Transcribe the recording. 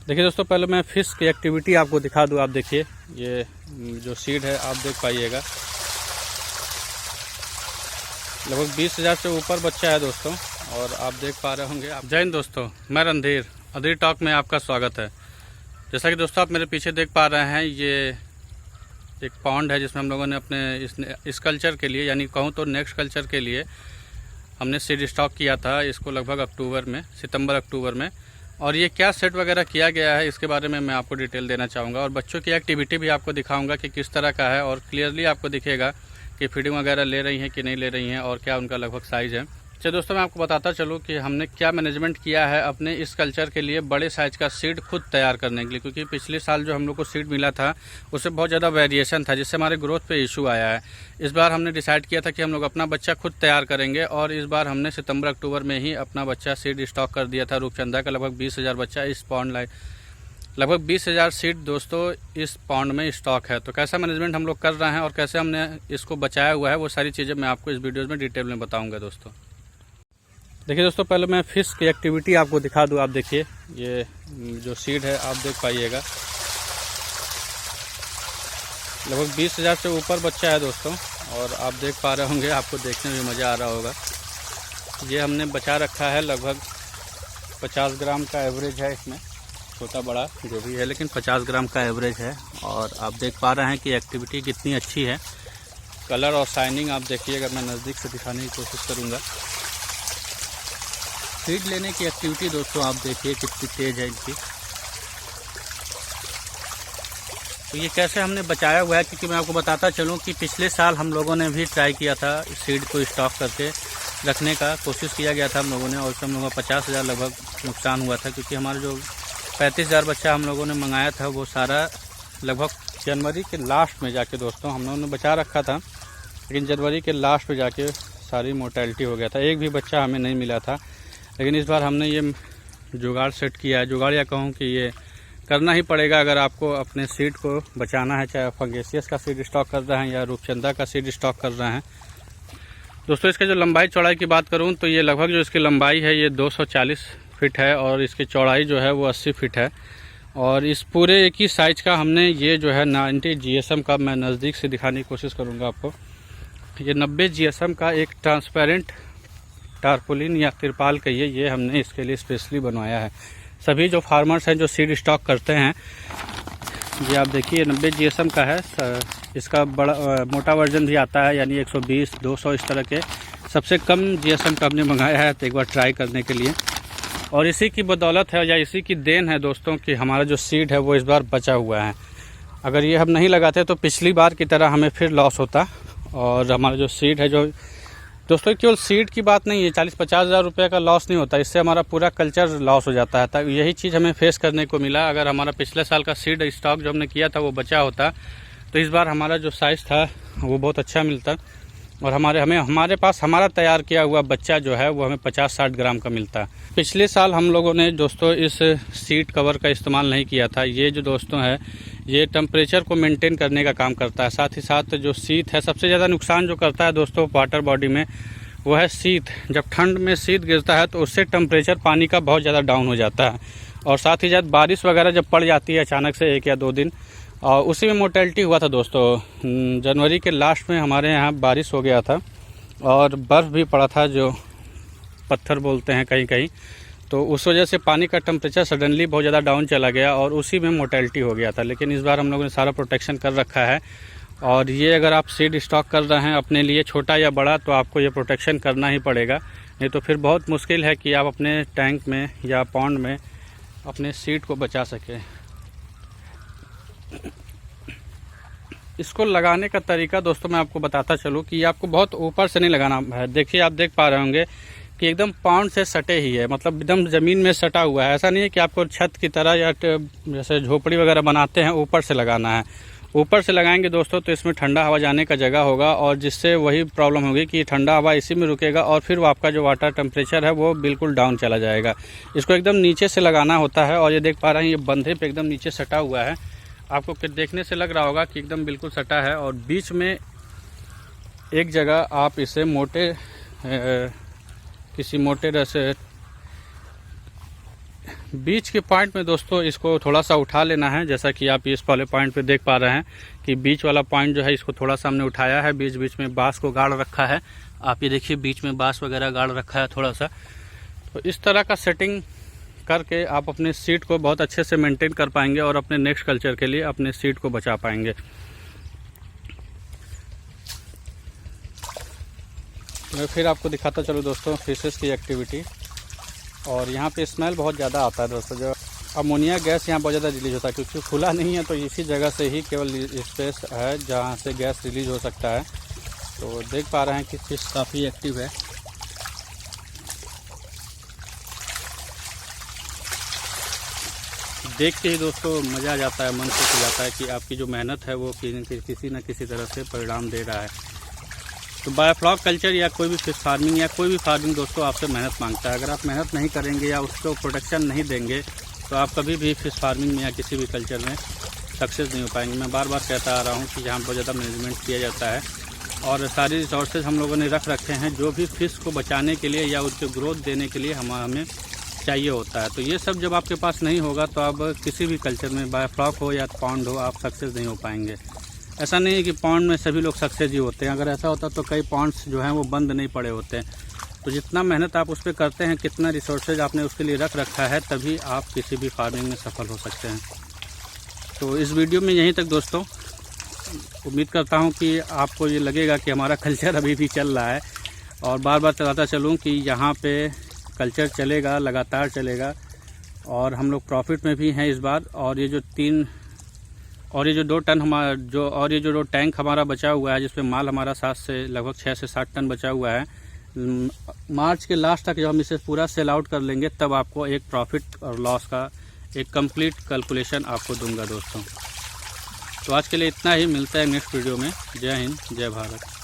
देखिए दोस्तों, पहले मैं फिश की एक्टिविटी आपको दिखा दूं। आप देखिए, ये जो सीड है आप देख पाइएगा, लगभग 20,000 से ऊपर बच्चा है दोस्तों, और आप देख पा रहे होंगे। जय हिंद दोस्तों, मैं रणधीर टॉक में आपका स्वागत है। जैसा कि दोस्तों आप मेरे पीछे देख पा रहे हैं, ये एक पॉन्ड है जिसमें हम लोगों ने अपने इस कल्चर के लिए, यानी कहूँ तो नेक्स्ट कल्चर के लिए हमने सीड स्टॉक किया था इसको लगभग सितंबर अक्टूबर में। और ये क्या सेट वगैरह किया गया है इसके बारे में मैं आपको डिटेल देना चाहूँगा, और बच्चों की एक्टिविटी भी आपको दिखाऊंगा कि किस तरह का है, और क्लियरली आपको दिखेगा कि फीडिंग वगैरह ले रही हैं कि नहीं ले रही हैं, और क्या उनका लगभग साइज़ है। चलिए दोस्तों, मैं आपको बताता चलूँ कि हमने क्या मैनेजमेंट किया है अपने इस कल्चर के लिए बड़े साइज़ का सीड खुद तैयार करने के लिए, क्योंकि पिछले साल जो हम लोग को सीड मिला था उससे बहुत ज़्यादा वेरिएशन था, जिससे हमारे ग्रोथ पे इशू आया है। इस बार हमने डिसाइड किया था कि हम लोग अपना बच्चा खुद तैयार करेंगे, और इस बार हमने सितंबर अक्टूबर में ही अपना बच्चा सीड स्टॉक कर दिया था रूपचंदा का। लगभग 20,000 बच्चा इस पॉन्ड लगभग 20,000 सीड दोस्तों इस पॉन्ड में स्टॉक है। तो कैसा मैनेजमेंट हम लोग कर रहे हैं और कैसे हमने इसको बचाया हुआ है, वो सारी चीज़ें मैं आपको इस वीडियो में डिटेल में बताऊंगा दोस्तों। देखिए दोस्तों, पहले मैं फिश की एक्टिविटी आपको दिखा दूं। आप देखिए, ये जो सीड है आप देख पाइएगा, लगभग 20,000 से ऊपर बच्चा है दोस्तों, और आप देख पा रहे होंगे, आपको देखने में मज़ा आ रहा होगा। ये हमने बचा रखा है, लगभग 50 ग्राम का एवरेज है इसमें, छोटा बड़ा जो भी है, लेकिन 50 ग्राम का एवरेज है। और आप देख पा रहे हैं कि एक्टिविटी कितनी अच्छी है, कलर और शाइनिंग आप देखिएगा। मैं नज़दीक से दिखाने की कोशिश करूँगा। फीड लेने की एक्टिविटी दोस्तों आप देखिए कितनी तेज़ है इनकी। तो ये कैसे हमने बचाया हुआ है, क्योंकि मैं आपको बताता चलूँ कि पिछले साल हम लोगों ने भी ट्राई किया था सीड को स्टॉक करके रखने का, कोशिश किया गया था हम लोगों ने, और उससे हम लोगों का 50,000 लगभग नुकसान हुआ था, क्योंकि हमारा जो 35,000 बच्चा हम लोगों ने मंगाया था वो सारा लगभग जनवरी के लास्ट में जाके दोस्तों हम लोगों ने बचा रखा था, लेकिन जनवरी के लास्ट में जाके सारी मोर्टेलिटी हो गया था, एक भी बच्चा हमें नहीं मिला था। लेकिन इस बार हमने ये जुगाड़ सेट किया है, जुगाड़ या कहूँ कि ये करना ही पड़ेगा अगर आपको अपने सीड को बचाना है, चाहे फंगेसियस का सीड स्टॉक कर रहे हैं या रूपचंदा का सीड स्टॉक कर रहे हैं। दोस्तों, इसके जो लंबाई चौड़ाई की बात करूं तो ये लगभग जो इसकी लंबाई है ये 240 फीट है, और इसकी चौड़ाई जो है वो 80 फीट है। और इस पूरे एक ही साइज का हमने ये जो है 90 GSM का, मैं नज़दीक से दिखाने की कोशिश करूँगा आपको। ये 90 GSM का एक ट्रांसपेरेंट टारपोलिन या तिरपाल कहिए, ये हमने इसके लिए स्पेशली बनवाया है। सभी जो फार्मर्स हैं जो सीड स्टॉक करते हैं, ये आप देखिए 90 GSM का है। इसका बड़ा मोटा वर्जन भी आता है, यानी 120, 200 इस तरह के। सबसे कम GSM का हमने मंगाया है तो एक बार ट्राई करने के लिए, और इसी की बदौलत है या इसी की देन है दोस्तों कि हमारा जो सीड है वो इस बार बचा हुआ है। अगर ये हम नहीं लगाते तो पिछली बार की तरह हमें फिर लॉस होता, और हमारा जो सीड है जो दोस्तों, केवल सीड की बात नहीं है, 40-50 हज़ार रुपये का लॉस नहीं होता, इससे हमारा पूरा कल्चर लॉस हो जाता है। तब यही चीज़ हमें फेस करने को मिला। अगर हमारा पिछले साल का सीड स्टॉक जो हमने किया था वो बचा होता, तो इस बार हमारा जो साइज़ था वो बहुत अच्छा मिलता, और हमारे पास हमारा तैयार किया हुआ बच्चा जो है वो हमें 50-60 ग्राम का मिलता। पिछले साल हम लोगों ने दोस्तों इस सीड कवर का इस्तेमाल नहीं किया था। ये जो दोस्तों है ये टेम्परेचर को मेंटेन करने का काम करता है, साथ ही साथ जो शीत है, सबसे ज़्यादा नुकसान जो करता है दोस्तों वाटर बॉडी में वो है शीत। जब ठंड में शीत गिरता है तो उससे टेम्परेचर पानी का बहुत ज़्यादा डाउन हो जाता है, और साथ ही साथ बारिश वगैरह जब पड़ जाती है अचानक से 1 या 2 दिन, और उसी में मोर्टेलिटी हुआ था दोस्तों। जनवरी के लास्ट में हमारे यहाँ बारिश हो गया था, और बर्फ़ भी पड़ा था, जो पत्थर बोलते हैं कहीं कहीं, तो उस वजह से पानी का टेम्परेचर सडनली बहुत ज़्यादा डाउन चला गया, और उसी में मोर्टेलिटी हो गया था। लेकिन इस बार हम लोगों ने सारा प्रोटेक्शन कर रखा है, और ये अगर आप सीड स्टॉक कर रहे हैं अपने लिए, छोटा या बड़ा, तो आपको ये प्रोटेक्शन करना ही पड़ेगा, नहीं तो फिर बहुत मुश्किल है कि आप अपने टैंक में या पॉन्ड में अपने सीड को बचा सकें। इसको लगाने का तरीका दोस्तों मैं आपको बताता चलूँ कि ये आपको बहुत ऊपर से नहीं लगाना है। देखिए, आप देख पा रहे होंगे कि एकदम पॉन्ड से सटे ही है, मतलब एकदम ज़मीन में सटा हुआ है। ऐसा नहीं है कि आपको छत की तरह या जैसे झोपड़ी वगैरह बनाते हैं ऊपर से लगाना है। ऊपर से लगाएंगे दोस्तों तो इसमें ठंडा हवा जाने का जगह होगा, और जिससे वही प्रॉब्लम होगी कि ठंडा हवा इसी में रुकेगा, और फिर वो आपका जो वाटर टेम्परेचर है वो बिल्कुल डाउन चला जाएगा। इसको एकदम नीचे से लगाना होता है, और ये देख पा रहे हैं ये बंधे पे एकदम नीचे सटा हुआ है। आपको देखने से लग रहा होगा कि एकदम बिल्कुल सटा है, और बीच में एक जगह आप इसे किसी मोटे बीच के पॉइंट में दोस्तों इसको थोड़ा सा उठा लेना है, जैसा कि आप इस वाले पॉइंट पे देख पा रहे हैं कि बीच वाला पॉइंट जो है इसको थोड़ा सा हमने उठाया है। बीच बीच में बांस को गाड़ रखा है, आप ये देखिए बीच में बांस वगैरह गाड़ रखा है थोड़ा सा। तो इस तरह का सेटिंग करके आप अपने सीड को बहुत अच्छे से मेंटेन कर पाएंगे और अपने नेक्स्ट कल्चर के लिए अपने सीड को बचा पाएंगे। मैं फिर आपको दिखाता चलूँ दोस्तों फिशेस की एक्टिविटी। और यहाँ पे स्मेल बहुत ज़्यादा आता है दोस्तों, जो अमोनिया गैस यहाँ बहुत ज़्यादा रिलीज होता है, क्योंकि खुला नहीं है तो इसी जगह से ही केवल स्पेस है जहाँ से गैस रिलीज हो सकता है। तो देख पा रहे हैं कि फिश काफ़ी एक्टिव है। देख के ही दोस्तों मज़ा आ जाता है, मन खुश हो जाता है कि आपकी जो मेहनत है वो किसी न किसी तरह से परिणाम दे रहा है। तो बायोफ्लॉक कल्चर या कोई भी फिश फार्मिंग या कोई भी फार्मिंग दोस्तों आपसे मेहनत मांगता है। अगर आप मेहनत नहीं करेंगे या उसको प्रोटेक्शन नहीं देंगे तो आप कभी भी फिश फार्मिंग में या किसी भी कल्चर में सक्सेस नहीं हो पाएंगे। मैं बार बार कहता आ रहा हूँ कि यहाँ बहुत ज़्यादा मैनेजमेंट किया जाता है और सारी रिसोर्सेज हम लोगों ने रख रखे हैं जो भी फिश को बचाने के लिए या उसके ग्रोथ देने के लिए हमें चाहिए होता है। तो ये सब जब आपके पास नहीं होगा तो आप किसी भी कल्चर में बायोफ्लॉक हो या पॉन्ड हो आप सक्सेस नहीं हो पाएंगे। ऐसा नहीं है कि पॉन्ड में सभी लोग सक्सेस ही होते हैं, अगर ऐसा होता तो कई पॉन्ड्स जो हैं वो बंद नहीं पड़े होते हैं। तो जितना मेहनत आप उस पर करते हैं, कितना रिसोर्सेज आपने उसके लिए रख रखा है, तभी आप किसी भी फार्मिंग में सफल हो सकते हैं। तो इस वीडियो में यहीं तक दोस्तों, उम्मीद करता हूं कि आपको ये लगेगा कि हमारा कल्चर अभी भी चल रहा है और बार बार बताता चलूँ कि यहाँ पे कल्चर चलेगा, लगातार चलेगा और हम लोग प्रॉफिट में भी हैं इस बार। और ये जो 2 टन हमारा ये जो 2 टैंक हमारा बचा हुआ है जिसमें माल हमारा 7 से लगभग 6 से 7 टन बचा हुआ है, मार्च के लास्ट तक जब हम इसे पूरा सेल आउट कर लेंगे तब आपको एक प्रॉफिट और लॉस का एक कंप्लीट कैलकुलेशन आपको दूंगा दोस्तों। तो आज के लिए इतना ही, मिलता है नेक्स्ट वीडियो में। जय हिंद, जय भारत।